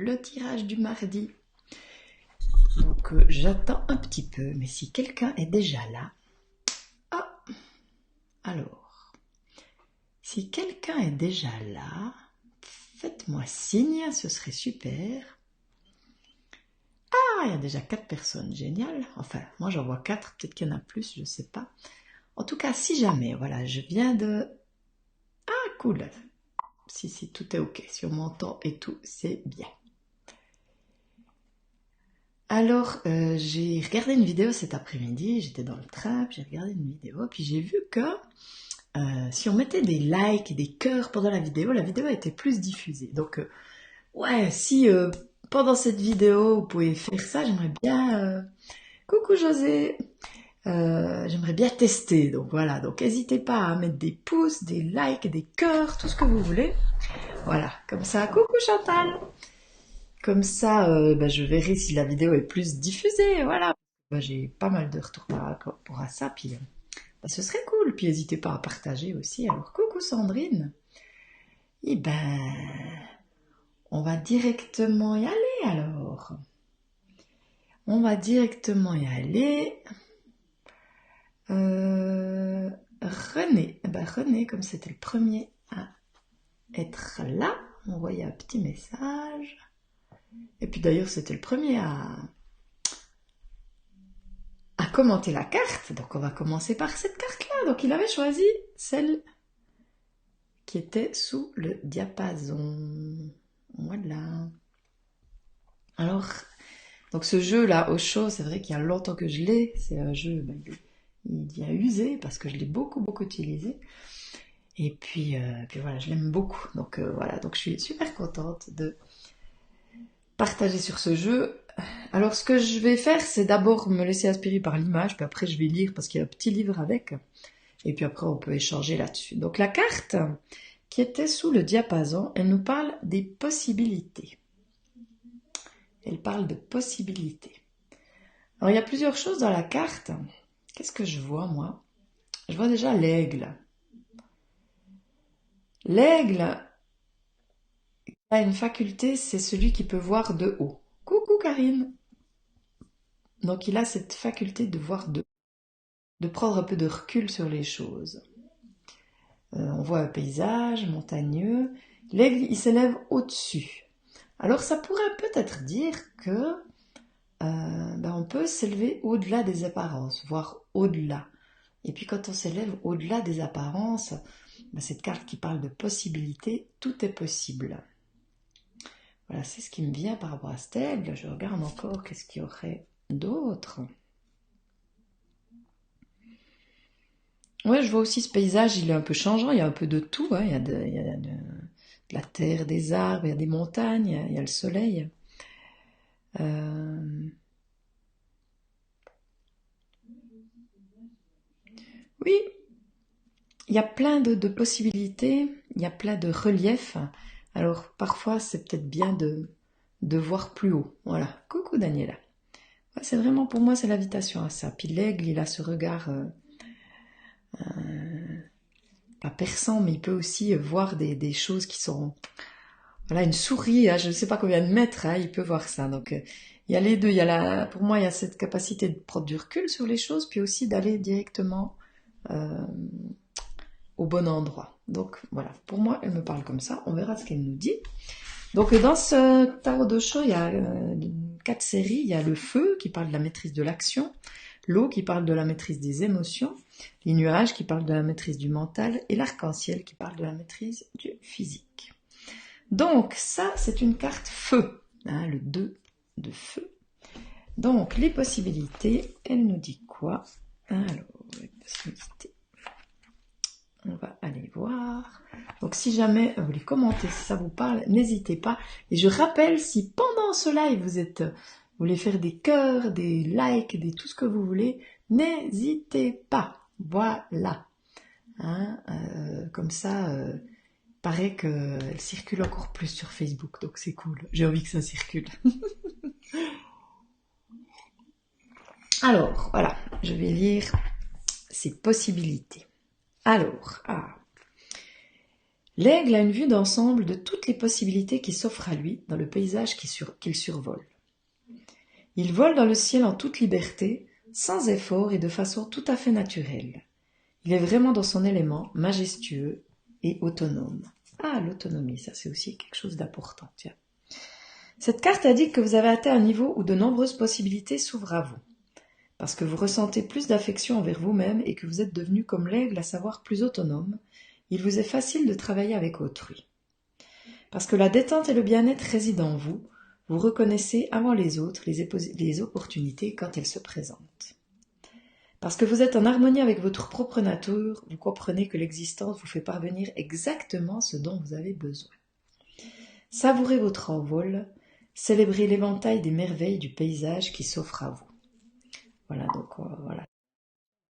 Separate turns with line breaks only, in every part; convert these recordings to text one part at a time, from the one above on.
le tirage du mardi. Donc j'attends un petit peu, mais si quelqu'un est déjà là... Ah, alors, si quelqu'un est déjà là, faites-moi signe, ce serait super. Ah, il y a déjà 4 personnes, génial. Enfin, moi j'en vois 4, peut-être qu'il y en a plus, je ne sais pas. En tout cas, si jamais, voilà, je viens de... Ah, cool. Si, tout est ok, si on m'entend et tout, c'est bien. Alors, j'ai regardé une vidéo cet après-midi, j'étais dans le train, j'ai regardé une vidéo, puis j'ai vu que si on mettait des likes et des cœurs pendant la vidéo était plus diffusée. Donc, ouais, si pendant cette vidéo, vous pouvez faire ça, j'aimerais bien... Coucou José, j'aimerais bien tester, donc voilà, donc n'hésitez pas à mettre des pouces, des likes, des cœurs, tout ce que vous voulez. Voilà, comme ça, coucou Chantal. Comme ça, je verrai si la vidéo est plus diffusée, voilà. J'ai pas mal de retours par rapport à ça, puis ce serait cool. Puis n'hésitez pas à partager aussi. Alors, coucou Sandrine. Eh ben, on va directement y aller alors. On va directement y aller. René. Eh ben, René, comme c'était le premier à être là, on voyait un petit message. Et puis d'ailleurs, c'était le premier à commenter la carte. Donc on va commencer par cette carte-là. Donc il avait choisi celle qui était sous le diapason. Voilà. Alors, donc ce jeu-là, Osho, c'est vrai qu'il y a longtemps que je l'ai. C'est un jeu, il devient usé parce que je l'ai beaucoup utilisé. Et puis voilà, je l'aime beaucoup. Donc voilà, donc je suis super contente de partager sur ce jeu. Alors ce que je vais faire, c'est d'abord me laisser inspirer par l'image, puis après je vais lire parce qu'il y a un petit livre avec. Et puis après on peut échanger là-dessus. Donc la carte qui était sous le diapason, elle nous parle des possibilités. Elle parle de possibilités. Alors il y a plusieurs choses dans la carte. Qu'est-ce que je vois moi? Je vois déjà l'aigle. L'aigle a une faculté, c'est celui qui peut voir de haut. Coucou Karine. Donc il a cette faculté de voir de prendre un peu de recul sur les choses. On voit un paysage montagneux. L'aigle, il s'élève au-dessus. Alors ça pourrait peut-être dire que on peut s'élever au-delà des apparences, voire au-delà. Et puis quand on s'élève au-delà des apparences, cette carte qui parle de possibilités, tout est possible. Voilà, c'est ce qui me vient par rapport à cet aigle. Je regarde encore qu'est-ce qu'il y aurait d'autre. Ouais, je vois aussi ce paysage, il est un peu changeant, il y a un peu de tout, hein. Il y a de la terre, des arbres, il y a des montagnes, il y a le soleil. Oui, il y a plein de possibilités, il y a plein de reliefs. Alors parfois c'est peut-être bien de voir plus haut. Voilà, coucou Daniela. Ouais, c'est vraiment pour moi c'est l'invitation à ça. Puis l'aigle il a ce regard pas perçant mais il peut aussi voir des choses qui sont... Voilà, une souris, hein, je ne sais pas combien de mètres, hein, il peut voir ça. Donc il y a les deux. Pour moi il y a cette capacité de prendre du recul sur les choses puis aussi d'aller directement... au bon endroit. Donc voilà, pour moi, elle me parle comme ça. On verra ce qu'elle nous dit. Donc dans ce tarot d'Osho, il y a 4 séries. Il y a le feu qui parle de la maîtrise de l'action, l'eau qui parle de la maîtrise des émotions, les nuages qui parlent de la maîtrise du mental et l'arc-en-ciel qui parle de la maîtrise du physique. Donc ça, c'est une carte feu, hein, le 2 de feu. Donc les possibilités, elle nous dit quoi? Alors, les possibilités. On va aller voir. Donc si jamais vous voulez commenter, si ça vous parle, n'hésitez pas. Et je rappelle, si pendant ce live vous voulez faire des cœurs, des likes, tout ce que vous voulez, n'hésitez pas. Voilà. Hein, comme ça, paraît qu'elle circule encore plus sur Facebook. Donc c'est cool. J'ai envie que ça circule. Alors, voilà. Je vais lire ces possibilités. Alors, L'aigle a une vue d'ensemble de toutes les possibilités qui s'offrent à lui dans le paysage qu'il survole. Il vole dans le ciel en toute liberté, sans effort et de façon tout à fait naturelle. Il est vraiment dans son élément, majestueux et autonome. Ah, l'autonomie, ça c'est aussi quelque chose d'important. Tiens. Cette carte indique que vous avez atteint un niveau où de nombreuses possibilités s'ouvrent à vous. Parce que vous ressentez plus d'affection envers vous-même et que vous êtes devenu comme l'aigle, à savoir plus autonome, il vous est facile de travailler avec autrui. Parce que la détente et le bien-être résident en vous, vous reconnaissez avant les autres les opportunités quand elles se présentent. Parce que vous êtes en harmonie avec votre propre nature, vous comprenez que l'existence vous fait parvenir exactement ce dont vous avez besoin. Savourez votre envol, célébrez l'éventail des merveilles du paysage qui s'offre à vous. Voilà, donc voilà.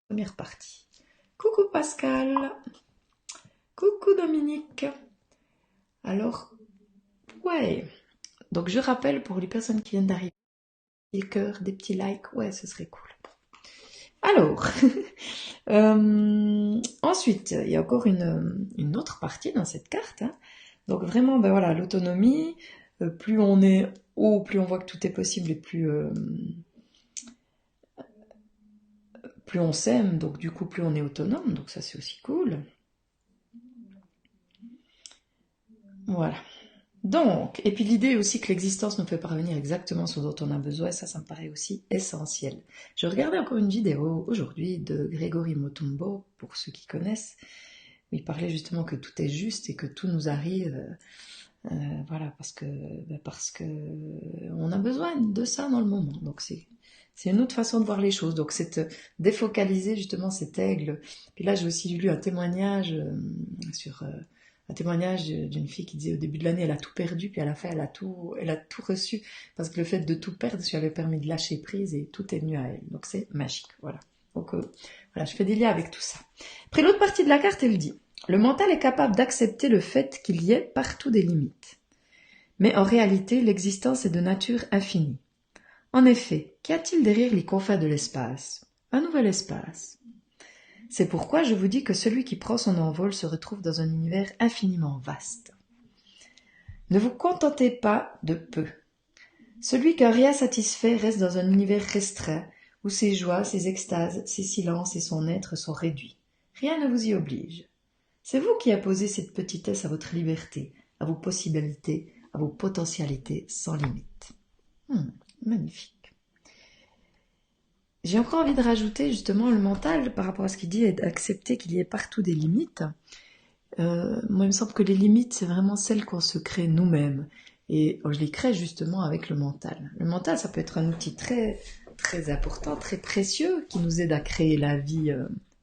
Première partie. Coucou Pascal. Coucou Dominique. Alors, ouais. Donc je rappelle pour les personnes qui viennent d'arriver, des cœurs, des petits likes, ouais, ce serait cool. Alors, ensuite, il y a encore une autre partie dans cette carte. Hein. Donc vraiment, ben voilà, l'autonomie, plus on est haut, plus on voit que tout est possible et plus on s'aime, donc du coup plus on est autonome, donc ça c'est aussi cool. Voilà. Donc, et puis l'idée aussi que l'existence nous fait parvenir exactement ce dont on a besoin, ça me paraît aussi essentiel. Je regardais encore une vidéo aujourd'hui de Grégory Motombo, pour ceux qui connaissent, où il parlait justement que tout est juste et que tout nous arrive, voilà, parce que on a besoin de ça dans le moment. Donc c'est une autre façon de voir les choses. Donc c'est défocaliser justement cet aigle. Puis là j'ai aussi lu un témoignage sur un témoignage d'une fille qui disait au début de l'année elle a tout perdu, puis à la fin elle a tout reçu parce que le fait de tout perdre, ça lui avait permis de lâcher prise et tout est venu à elle. Donc c'est magique, voilà. Donc voilà, je fais des liens avec tout ça. Après l'autre partie de la carte, elle dit: le mental est capable d'accepter le fait qu'il y ait partout des limites. Mais en réalité, l'existence est de nature infinie. En effet, qu'y a-t-il derrière les confins de l'espace? Un nouvel espace. C'est pourquoi je vous dis que celui qui prend son envol se retrouve dans un univers infiniment vaste. Ne vous contentez pas de peu. Celui qu'un rien satisfait reste dans un univers restreint, où ses joies, ses extases, ses silences et son être sont réduits. Rien ne vous y oblige. C'est vous qui apposez cette petitesse à votre liberté, à vos possibilités, à vos potentialités sans limite. Magnifique. J'ai encore envie de rajouter justement le mental par rapport à ce qu'il dit et d'accepter qu'il y ait partout des limites. Moi, il me semble que les limites, c'est vraiment celles qu'on se crée nous-mêmes. Et je les crée justement avec le mental. Le mental, ça peut être un outil très, très important, très précieux, qui nous aide à créer la vie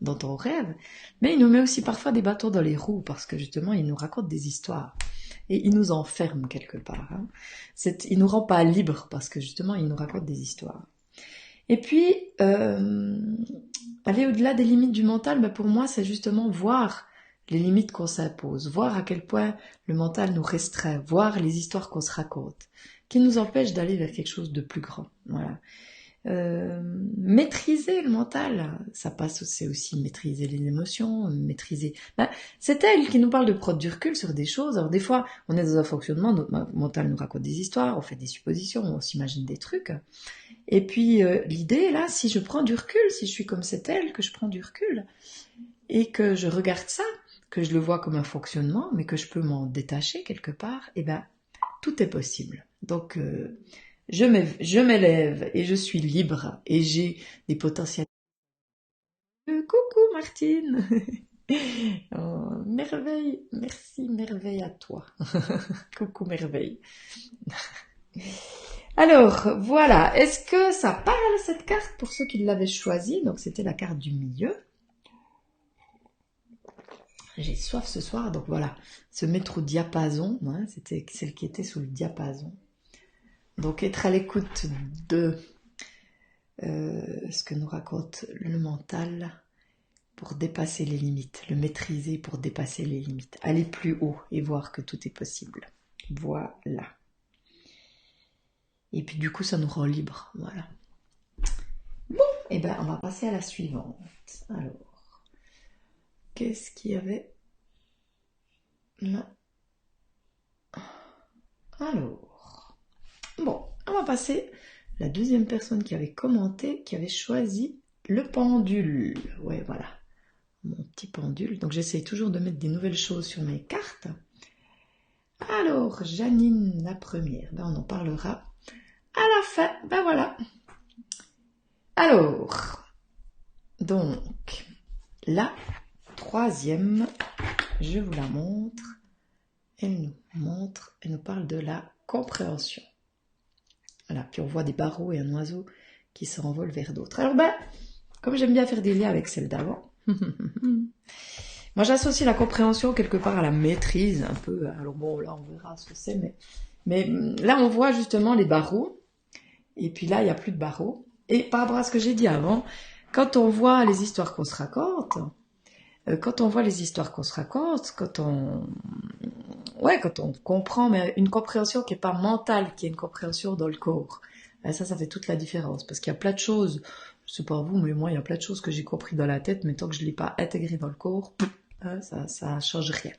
dont on rêve. Mais il nous met aussi parfois des bâtons dans les roues, parce que justement, il nous raconte des histoires. Et il nous enferme quelque part. Hein. Il nous rend pas libres, parce que justement, il nous raconte des histoires. Et puis, aller au-delà des limites du mental, ben pour moi, c'est justement voir les limites qu'on s'impose, voir à quel point le mental nous restreint, voir les histoires qu'on se raconte, qui nous empêchent d'aller vers quelque chose de plus grand. Voilà. Maîtriser le mental, ça passe, c'est aussi maîtriser les émotions, maîtriser. Ben, c'est elle qui nous parle de prendre du recul sur des choses. Alors des fois, on est dans un fonctionnement, notre mental nous raconte des histoires, on fait des suppositions, on s'imagine des trucs. Et puis l'idée là, si je prends du recul, si je suis comme c'est elle, que je prends du recul et que je regarde ça, que je le vois comme un fonctionnement, mais que je peux m'en détacher quelque part, et ben tout est possible. Donc je m'élève et je suis libre et j'ai des potentiels. Coucou Martine. Oh, merveille, merci merveille à toi. Coucou merveille. Alors, voilà, est-ce que ça parle cette carte pour ceux qui l'avaient choisie? Donc c'était la carte du milieu. J'ai soif ce soir, donc voilà, se mettre au diapason, hein, c'était celle qui était sous le diapason. Donc être à l'écoute de ce que nous raconte le mental pour dépasser les limites, le maîtriser pour dépasser les limites, aller plus haut et voir que tout est possible. Voilà. Et puis du coup, ça nous rend libres, voilà. Bon, et ben on va passer à la suivante. Alors, qu'est-ce qu'il y avait? Là. Alors, bon, on va passer la deuxième personne qui avait commenté, qui avait choisi le pendule. Ouais, voilà, mon petit pendule. Donc j'essaye toujours de mettre des nouvelles choses sur mes cartes. Alors, Janine, la première, ben, on en parlera à la fin. Ben voilà. Alors, donc, la troisième, je vous la montre. Elle nous parle de la compréhension. Voilà, puis on voit des barreaux et un oiseau qui s'envole vers d'autres. Alors ben, comme j'aime bien faire des liens avec celle d'avant, moi j'associe la compréhension quelque part à la maîtrise un peu. Alors bon, là on verra ce que c'est, mais là on voit justement les barreaux, et puis là il n'y a plus de barreaux. Et par rapport à ce que j'ai dit avant, quand on voit les histoires qu'on se raconte, quand on comprend, mais une compréhension qui n'est pas mentale, qui est une compréhension dans le corps, ça fait toute la différence. Parce qu'il y a plein de choses, je sais pas vous, mais moi, il y a plein de choses que j'ai compris dans la tête, mais tant que je ne l'ai pas intégré dans le corps, ça change rien.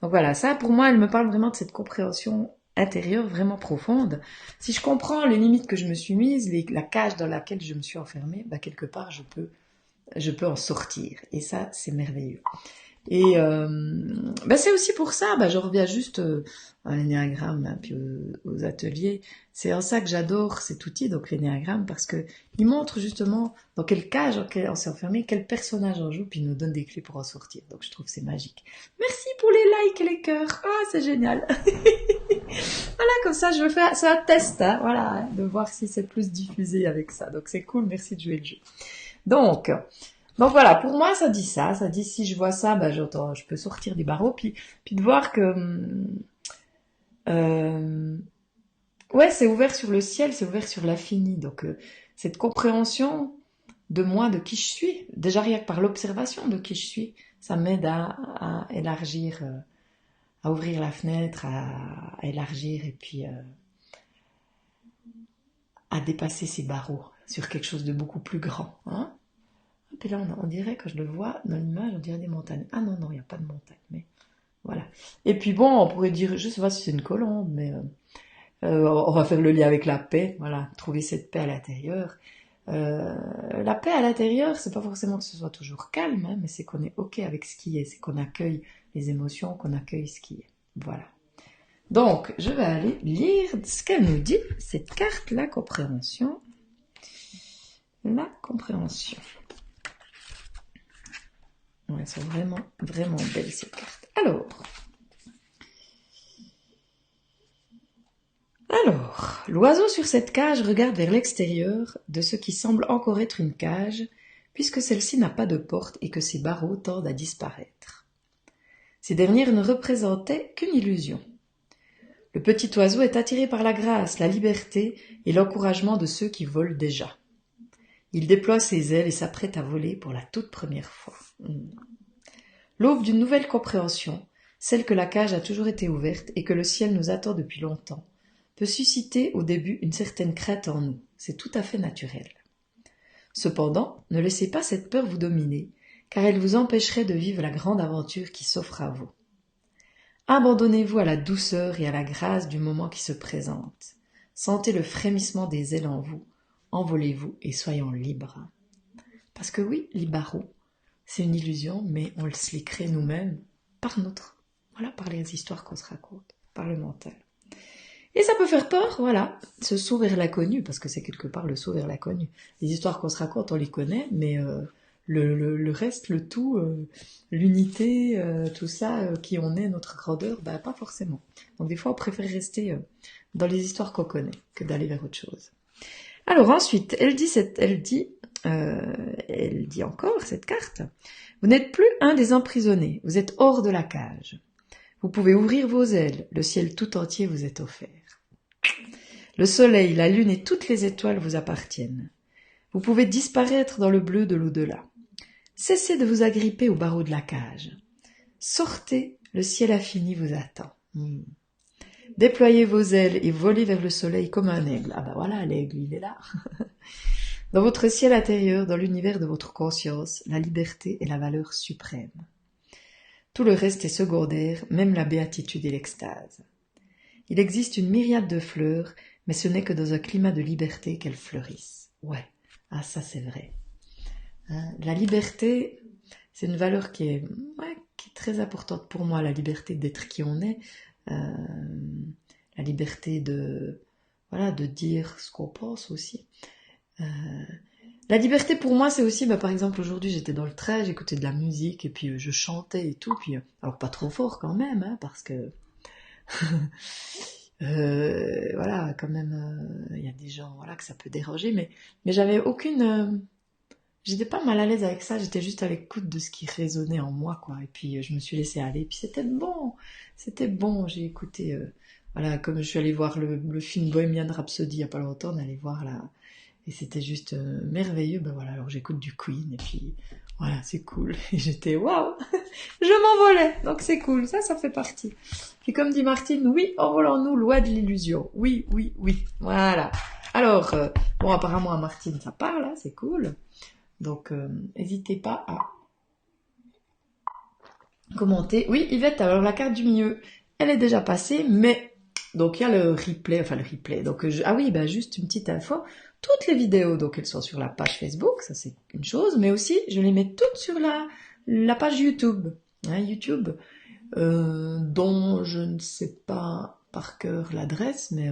Donc voilà, ça, pour moi, elle me parle vraiment de cette compréhension intérieure vraiment profonde. Si je comprends les limites que je me suis mises, la cage dans laquelle je me suis enfermée, bah, quelque part, je peux en sortir. Et ça, c'est merveilleux. Et c'est aussi pour ça, je reviens juste à l'énéagramme, hein, puis aux ateliers. C'est en ça que j'adore cet outil, donc l'énéagramme, parce que il montre justement dans quelle cage on s'est enfermé, quel personnage on joue, puis il nous donne des clés pour en sortir. Donc je trouve que c'est magique. Merci pour les likes et les cœurs. Ah, c'est génial. Voilà, comme ça je veux faire, c'est un test, hein, voilà, de voir si c'est plus diffusé avec ça. Donc c'est cool, merci de jouer le jeu. Donc voilà, pour moi ça dit si je vois ça, je peux sortir des barreaux, puis de voir que ouais, c'est ouvert sur le ciel, c'est ouvert sur l'infini, donc cette compréhension de moi, de qui je suis, déjà rien que par l'observation de qui je suis, ça m'aide à élargir, à ouvrir la fenêtre, à élargir et puis à dépasser ces barreaux sur quelque chose de beaucoup plus grand, hein. Et là, on dirait, quand je le vois dans l'image, on dirait des montagnes. Ah non, il n'y a pas de montagne, mais voilà. Et puis bon, on pourrait dire, je sais pas si c'est une colombe, mais on va faire le lien avec la paix, voilà, trouver cette paix à l'intérieur. La paix à l'intérieur, c'est pas forcément que ce soit toujours calme, hein, mais c'est qu'on est ok avec ce qui est, c'est qu'on accueille les émotions, qu'on accueille ce qui est. Voilà. Donc, je vais aller lire ce qu'elle nous dit, cette carte, la compréhension. La compréhension. Ouais, elles sont vraiment, vraiment belles ces cartes. Alors, l'oiseau sur cette cage regarde vers l'extérieur de ce qui semble encore être une cage, puisque celle-ci n'a pas de porte et que ses barreaux tendent à disparaître. Ces dernières ne représentaient qu'une illusion. Le petit oiseau est attiré par la grâce, la liberté et l'encouragement de ceux qui volent déjà. Il déploie ses ailes et s'apprête à voler pour la toute première fois. L'aube d'une nouvelle compréhension, celle que la cage a toujours été ouverte et que le ciel nous attend depuis longtemps, peut susciter au début une certaine crainte en nous. C'est tout à fait naturel. Cependant, ne laissez pas cette peur vous dominer, car elle vous empêcherait de vivre la grande aventure qui s'offre à vous. Abandonnez-vous à la douceur et à la grâce du moment qui se présente. Sentez le frémissement des ailes en vous. Envolez-vous et soyons libres. Parce que oui, les barreaux, c'est une illusion, mais on se les crée nous-mêmes par par les histoires qu'on se raconte, par le mental. Et ça peut faire peur, voilà, ce saut vers l'inconnu, parce que c'est quelque part le saut vers l'inconnu. Les histoires qu'on se raconte, on les connaît, mais le reste, le tout, l'unité, tout ça, qui on est, notre grandeur, pas forcément. Donc des fois, on préfère rester dans les histoires qu'on connaît que d'aller vers autre chose. Alors ensuite, elle dit encore, cette carte, vous n'êtes plus un des emprisonnés, vous êtes hors de la cage. Vous pouvez ouvrir vos ailes, le ciel tout entier vous est offert. Le soleil, la lune et toutes les étoiles vous appartiennent. Vous pouvez disparaître dans le bleu de l'au-delà. Cessez de vous agripper aux barreaux de la cage. Sortez, le ciel infini vous attend. Déployez vos ailes et volez vers le soleil comme un aigle. Ah voilà, l'aigle, il est là. Dans votre ciel intérieur, dans l'univers de votre conscience, la liberté est la valeur suprême. Tout le reste est secondaire, même la béatitude et l'extase. Il existe une myriade de fleurs, mais ce n'est que dans un climat de liberté qu'elles fleurissent. Ouais, ah ça c'est vrai. Hein, la liberté, c'est une valeur qui est très importante pour moi, la liberté d'être qui on est, la liberté de dire ce qu'on pense aussi. La liberté pour moi, c'est aussi, par exemple, aujourd'hui, j'étais dans le train, j'écoutais de la musique, et puis je chantais et tout, puis, alors pas trop fort quand même, hein, parce que, voilà, quand même, il y a des gens, voilà, que ça peut déranger, mais j'avais j'étais pas mal à l'aise avec ça, j'étais juste à l'écoute de ce qui résonnait en moi, quoi, et puis je me suis laissée aller, puis c'était bon, j'ai écouté, voilà, comme je suis allée voir le film Bohemian Rhapsody il y a pas longtemps, on allait voir là. Et c'était juste merveilleux. Ben voilà, alors j'écoute du Queen et puis voilà, c'est cool. Et j'étais waouh, je m'envolais. Donc c'est cool, ça fait partie. Puis comme dit Martine, oui, envolons-nous loin de l'illusion. Oui, oui, oui. Voilà. Alors, bon, apparemment à Martine ça parle, hein, c'est cool. Donc n'hésitez pas à commenter. Oui, Yvette, alors la carte du milieu, elle est déjà passée, mais donc il y a le replay. Donc ah oui, juste une petite info. Toutes les vidéos, donc elles sont sur la page Facebook, ça c'est une chose, mais aussi je les mets toutes sur la page YouTube, hein, YouTube, dont je ne sais pas par cœur l'adresse, mais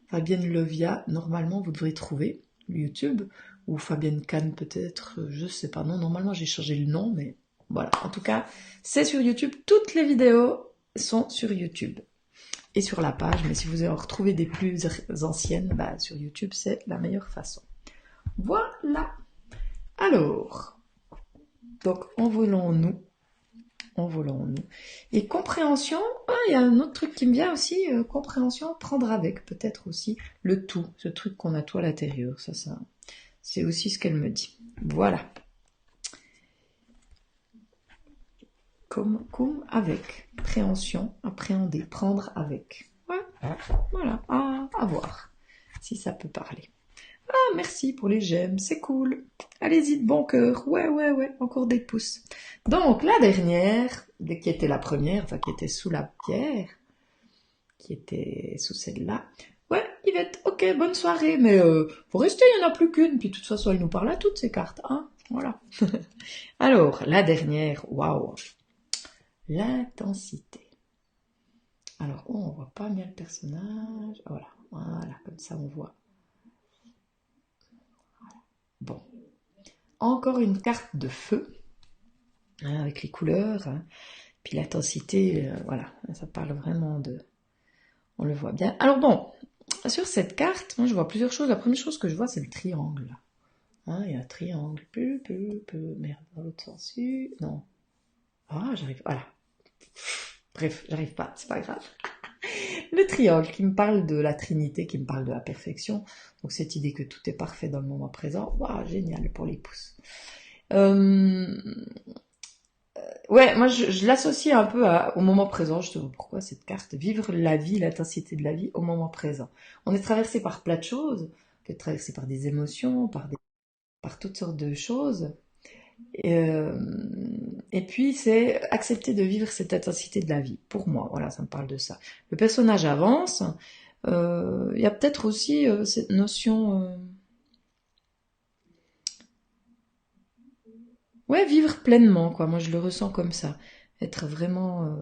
Fabienne Levia, normalement vous devrez trouver YouTube, ou Fabienne Kahn peut-être, je sais pas, non, normalement j'ai changé le nom, mais voilà, en tout cas, c'est sur YouTube, toutes les vidéos sont sur YouTube. Et sur la page, mais si vous en retrouvez des plus anciennes, sur YouTube, c'est la meilleure façon. Voilà. Alors, donc envolons-nous. Et compréhension, il y a un autre truc qui me vient aussi, compréhension, prendre avec, peut-être aussi le tout, ce truc qu'on a tout à l'intérieur. Ça, c'est aussi ce qu'elle me dit. Voilà. Comme avec. Préhension, appréhender, prendre avec. Ouais. Voilà, à voir si ça peut parler. Ah, merci pour les j'aime, c'est cool. Allez-y de bon cœur. Ouais, encore des pouces. Donc, la dernière, qui était la première, enfin, qui était sous la pierre, qui était sous celle-là. Ouais, Yvette, ok, bonne soirée, mais faut rester, il n'y en a plus qu'une, puis de toute façon, elle nous parle à toutes ces cartes, hein. Voilà. Alors, la dernière, waouh. L'intensité. Alors, on voit pas bien le personnage. Voilà, comme ça on voit. Bon. Encore une carte de feu, hein, avec les couleurs, hein. Puis l'intensité, voilà, ça parle vraiment de... On le voit bien. Alors bon, sur cette carte, moi je vois plusieurs choses. La première chose que je vois, c'est le triangle. Hein, il y a un triangle. Merde, dans l'autre sens. Non. Ah, j'arrive... Voilà. Bref, j'arrive pas, c'est pas grave. Le triangle qui me parle de la Trinité, qui me parle de la perfection. Donc cette idée que tout est parfait dans le moment présent. Waouh, génial pour les pouces. Ouais, moi je l'associe un peu au moment présent. Je sais pas pourquoi cette carte. Vivre la vie, l'intensité de la vie au moment présent. On est traversé par plein de choses. On est traversé par des émotions, par toutes sortes de choses. Et puis c'est accepter de vivre cette intensité de la vie. Pour moi, voilà, ça me parle de ça. Le personnage avance. Il y a peut-être aussi cette notion... Ouais, vivre pleinement, quoi. Moi, je le ressens comme ça. Être vraiment...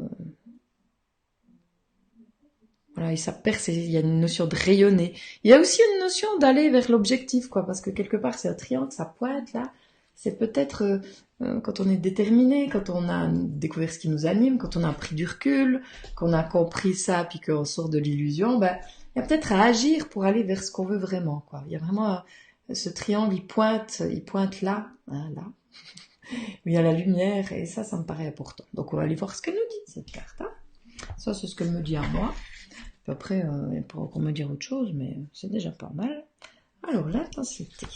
Voilà, et ça perce, il y a une notion de rayonner. Il y a aussi une notion d'aller vers l'objectif, quoi, parce que quelque part, c'est un triangle, ça pointe, là. C'est peut-être quand on est déterminé, quand on a découvert ce qui nous anime, quand on a pris du recul, qu'on a compris ça, puis qu'on sort de l'illusion, il y a peut-être à agir pour aller vers ce qu'on veut vraiment, quoi. Il y a vraiment ce triangle, il pointe là, hein, là. Où il y a la lumière, et ça me paraît important. Donc on va aller voir ce qu'elle nous dit, cette carte. Hein. Ça, c'est ce qu'elle me dit à moi. Puis après, il pourra encore me dire autre chose, mais c'est déjà pas mal. Alors, l'intensité.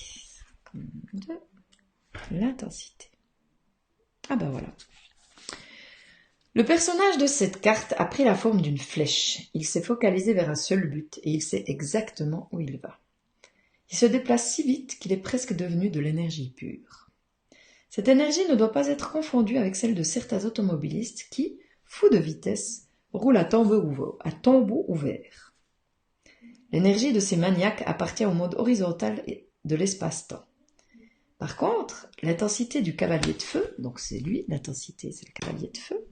L'intensité. Ah ben voilà. Le personnage de cette carte a pris la forme d'une flèche. Il s'est focalisé vers un seul but, et il sait exactement où il va. Il se déplace si vite qu'il est presque devenu de l'énergie pure. Cette énergie ne doit pas être confondue avec celle de certains automobilistes qui, fous de vitesse, roulent à tombeau ouvert. L'énergie de ces maniaques appartient au mode horizontal de l'espace-temps. Par contre, l'intensité du cavalier de feu, donc c'est lui, l'intensité c'est le cavalier de feu,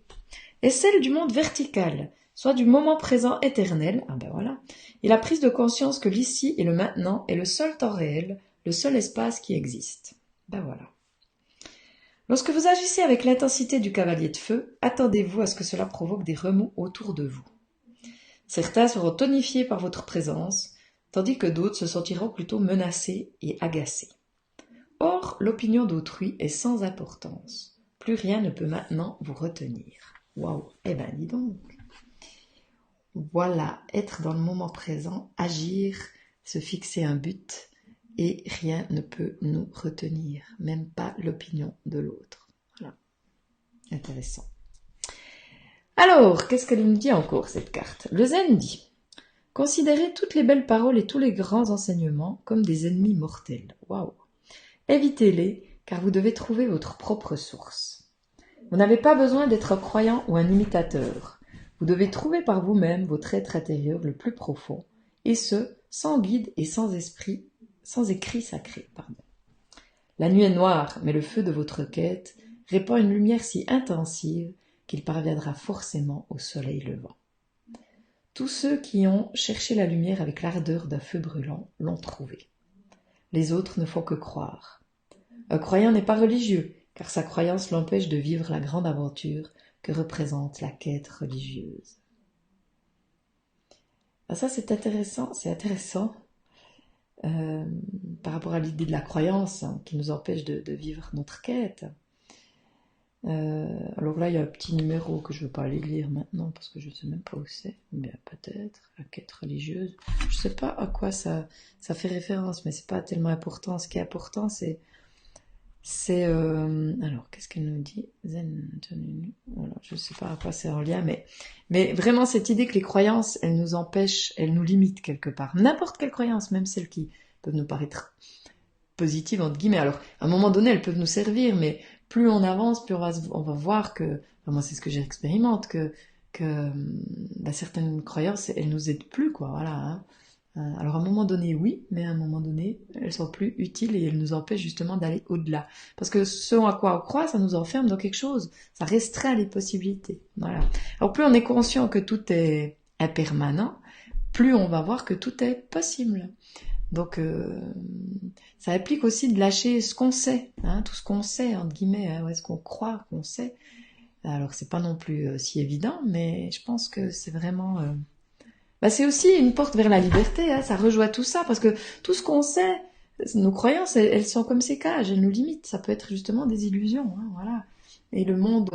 est celle du monde vertical, soit du moment présent éternel, et la prise de conscience que l'ici et le maintenant est le seul temps réel, le seul espace qui existe. Voilà. Lorsque vous agissez avec l'intensité du cavalier de feu, attendez-vous à ce que cela provoque des remous autour de vous. Certains seront tonifiés par votre présence, tandis que d'autres se sentiront plutôt menacés et agacés. Or, l'opinion d'autrui est sans importance. Plus rien ne peut maintenant vous retenir. Waouh, dis donc. Voilà, être dans le moment présent, agir, se fixer un but, et rien ne peut nous retenir, même pas l'opinion de l'autre. Voilà, intéressant. Alors, qu'est-ce qu'elle nous dit encore, cette carte? Le zen dit « Considérez toutes les belles paroles et tous les grands enseignements comme des ennemis mortels. » Waouh! Évitez-les, car vous devez trouver votre propre source. Vous n'avez pas besoin d'être un croyant ou un imitateur. Vous devez trouver par vous-même votre être intérieur le plus profond, et ce, sans guide et sans écrit sacré. La nuit est noire, mais le feu de votre quête répand une lumière si intensive qu'il parviendra forcément au soleil levant. Tous ceux qui ont cherché la lumière avec l'ardeur d'un feu brûlant l'ont trouvée. Les autres ne font que croire. Un croyant n'est pas religieux, car sa croyance l'empêche de vivre la grande aventure que représente la quête religieuse. Ça c'est intéressant, par rapport à l'idée de la croyance qui nous empêche de vivre notre quête. Alors là, il y a un petit numéro que je ne veux pas aller lire maintenant parce que je ne sais même pas où c'est. Bien, peut-être, la quête religieuse. Je ne sais pas à quoi ça fait référence, mais c'est pas tellement important. Ce qui est important, alors, qu'est-ce qu'elle nous dit? Voilà, je ne sais pas à quoi c'est en lien, mais vraiment cette idée que les croyances, elles nous empêchent, elles nous limitent quelque part. N'importe quelle croyance, même celles qui peuvent nous paraître positives, entre guillemets. Alors, à un moment donné, elles peuvent nous servir, mais plus on avance, plus on va voir que, moi c'est ce que j'expérimente, que certaines croyances, elles nous aident plus, quoi, voilà. Hein. Alors à un moment donné, oui, mais à un moment donné, elles sont plus utiles et elles nous empêchent justement d'aller au-delà. Parce que ce à quoi on croit, ça nous enferme dans quelque chose, ça restreint les possibilités. Voilà. Alors plus on est conscient que tout est impermanent, plus on va voir que tout est possible. Donc ça implique aussi de lâcher ce qu'on sait, hein, tout ce qu'on sait, entre guillemets, hein, ce qu'on croit qu'on sait. Alors c'est pas non plus si évident, mais je pense que c'est vraiment... c'est aussi une porte vers la liberté, hein, ça rejoint tout ça, parce que tout ce qu'on sait, nos croyances, elles sont comme ces cages, elles nous limitent, ça peut être justement des illusions, hein, voilà. Et le monde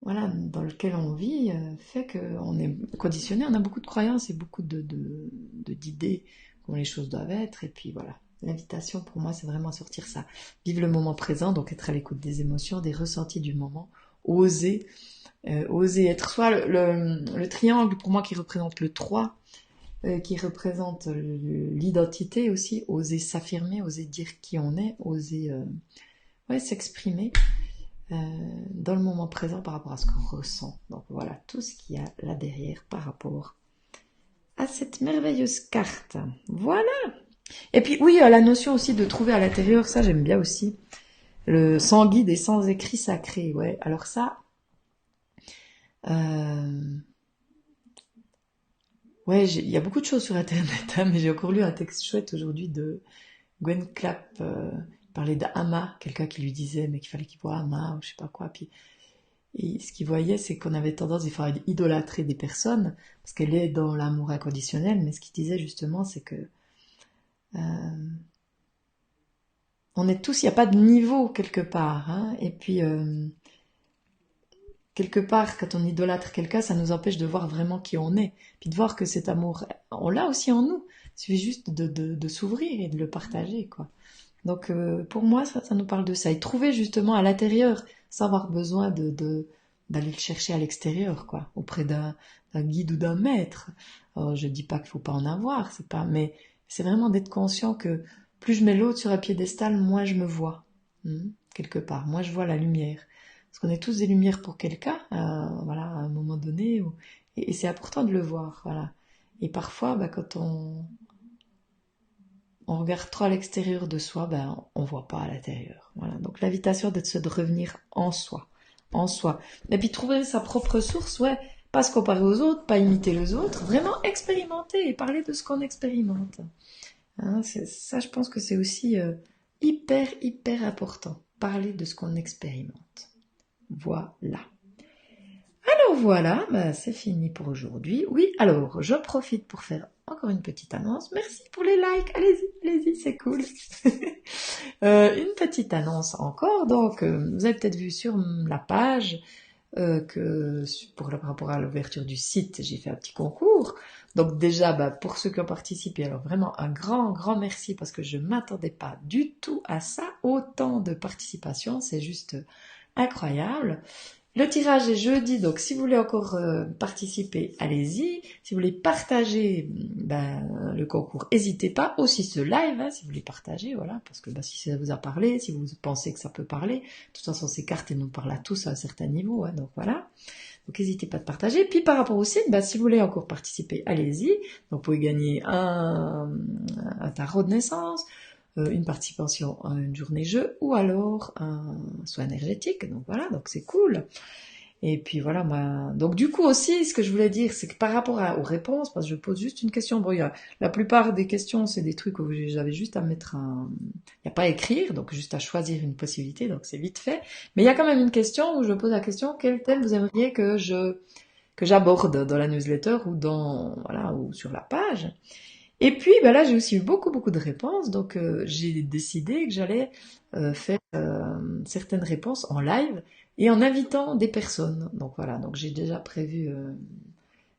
dans lequel on vit fait qu'on est conditionné, on a beaucoup de croyances et beaucoup d'idées comment les choses doivent être, et puis voilà. L'invitation pour moi, c'est vraiment sortir ça. Vivre le moment présent, donc être à l'écoute des émotions, des ressentis du moment, oser être soit le triangle pour moi qui représente le 3, qui représente l'identité aussi, oser s'affirmer, oser dire qui on est, oser s'exprimer dans le moment présent par rapport à ce qu'on ressent. Donc voilà tout ce qu'il y a là derrière par rapport à cette merveilleuse carte. Voilà. Et puis oui, la notion aussi de trouver à l'intérieur, ça j'aime bien aussi, le sans guide et sans écrit sacré. Ouais, alors ça... il y a beaucoup de choses sur Internet, hein, mais j'ai encore lu un texte chouette aujourd'hui de Gwen Clapp, parlait d'Ama, quelqu'un qui lui disait mais qu'il fallait qu'il voie Ama ou je sais pas quoi. Puis et ce qu'il voyait, c'est qu'on avait tendance à faire idolâtrer des personnes parce qu'elle est dans l'amour inconditionnel, mais ce qu'il disait justement, c'est que on est tous, il n'y a pas de niveau quelque part, hein, et puis quelque part, quand on idolâtre quelqu'un, ça nous empêche de voir vraiment qui on est. Puis de voir que cet amour, on l'a aussi en nous. Il suffit juste de s'ouvrir et de le partager, quoi. Donc, pour moi, ça nous parle de ça. Et trouver justement à l'intérieur, sans avoir besoin d'aller le chercher à l'extérieur, quoi. Auprès d'un guide ou d'un maître. Alors, je dis pas qu'il faut pas en avoir, mais c'est vraiment d'être conscient que plus je mets l'autre sur un piédestal, moins je me vois. quelque part. Moi, je vois la lumière. Parce qu'on est tous des lumières pour quelqu'un, voilà, à un moment donné. Et c'est important de le voir, voilà. Et parfois, quand on regarde trop à l'extérieur de soi, on voit pas à l'intérieur. Voilà. Donc l'invitation d'être de revenir en soi, en soi. Et puis trouver sa propre source, ouais, pas se comparer aux autres, pas imiter les autres, vraiment expérimenter et parler de ce qu'on expérimente. Hein, ça, je pense que c'est aussi hyper, hyper important. Parler de ce qu'on expérimente. Voilà. Alors voilà, c'est fini pour aujourd'hui. Oui, alors je profite pour faire encore une petite annonce. Merci pour les likes. Allez-y, allez-y, c'est cool. Une petite annonce encore. Donc, vous avez peut-être vu sur la page que par rapport à l'ouverture du site, j'ai fait un petit concours. Donc déjà, pour ceux qui ont participé, alors vraiment un grand, grand merci parce que je m'attendais pas du tout à ça. Autant de participation, c'est juste incroyable. Le tirage est jeudi, donc si vous voulez encore participer, allez-y. Si vous voulez partager le concours, n'hésitez pas. Aussi ce live, hein, si vous voulez partager, voilà, parce que si ça vous a parlé, si vous pensez que ça peut parler, de toute façon ces cartes elles nous parlent à tous à un certain niveau, hein, donc voilà. Donc n'hésitez pas de partager. Puis par rapport au site, si vous voulez encore participer, allez-y. Donc vous pouvez gagner un tarot de naissance, une participation à une journée jeu ou alors un soin énergétique. Donc voilà, donc c'est cool. Et puis voilà, donc du coup aussi, ce que je voulais dire, c'est que par rapport aux réponses, parce que je pose juste une question, la plupart des questions, c'est des trucs où j'avais juste à mettre il n'y a pas à écrire, donc juste à choisir une possibilité, donc c'est vite fait. Mais il y a quand même une question où je pose la question, quel thème vous aimeriez que j'aborde dans la newsletter ou ou sur la page. Et puis là j'ai aussi eu beaucoup beaucoup de réponses, donc j'ai décidé que j'allais faire certaines réponses en live et en invitant des personnes. Donc voilà, donc j'ai déjà prévu,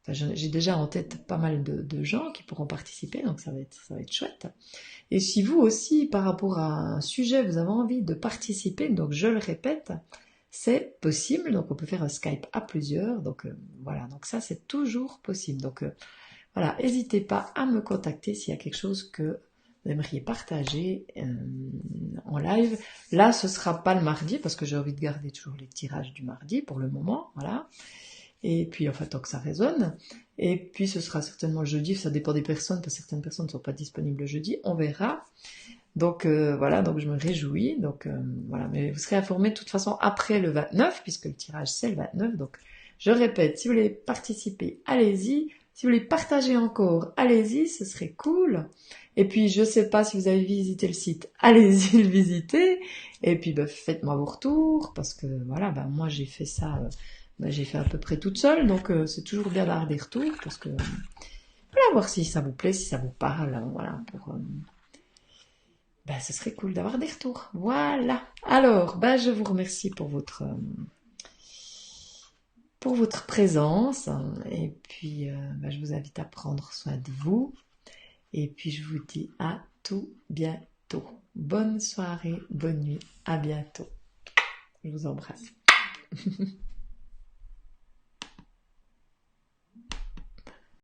j'ai déjà en tête pas mal de gens qui pourront participer, donc ça va être chouette. Et si vous aussi, par rapport à un sujet, vous avez envie de participer, donc je le répète, c'est possible. Donc on peut faire un Skype à plusieurs. Donc voilà, donc ça c'est toujours possible. Donc voilà, n'hésitez pas à me contacter s'il y a quelque chose que vous aimeriez partager en live. Là, ce sera pas le mardi parce que j'ai envie de garder toujours les tirages du mardi pour le moment, voilà. Et puis, enfin, tant que ça résonne. Et puis, ce sera certainement le jeudi. Ça dépend des personnes parce que certaines personnes ne sont pas disponibles le jeudi. On verra. Donc voilà, donc je me réjouis. Donc voilà, mais vous serez informés de toute façon après le 29 puisque le tirage c'est le 29. Donc je répète, si vous voulez participer, allez-y. Si vous voulez partager encore, allez-y, ce serait cool. Et puis, je sais pas si vous avez visité le site, allez-y le visiter. Et puis, faites-moi vos retours, parce que voilà, moi j'ai fait ça, j'ai fait à peu près toute seule, donc c'est toujours bien d'avoir des retours, parce que voilà, voir si ça vous plaît, si ça vous parle, voilà, ce serait cool d'avoir des retours. Voilà. Alors, je vous remercie pour votre présence. Et puis, je vous invite à prendre soin de vous. Et puis, je vous dis à tout bientôt. Bonne soirée, bonne nuit, à bientôt. Je vous embrasse.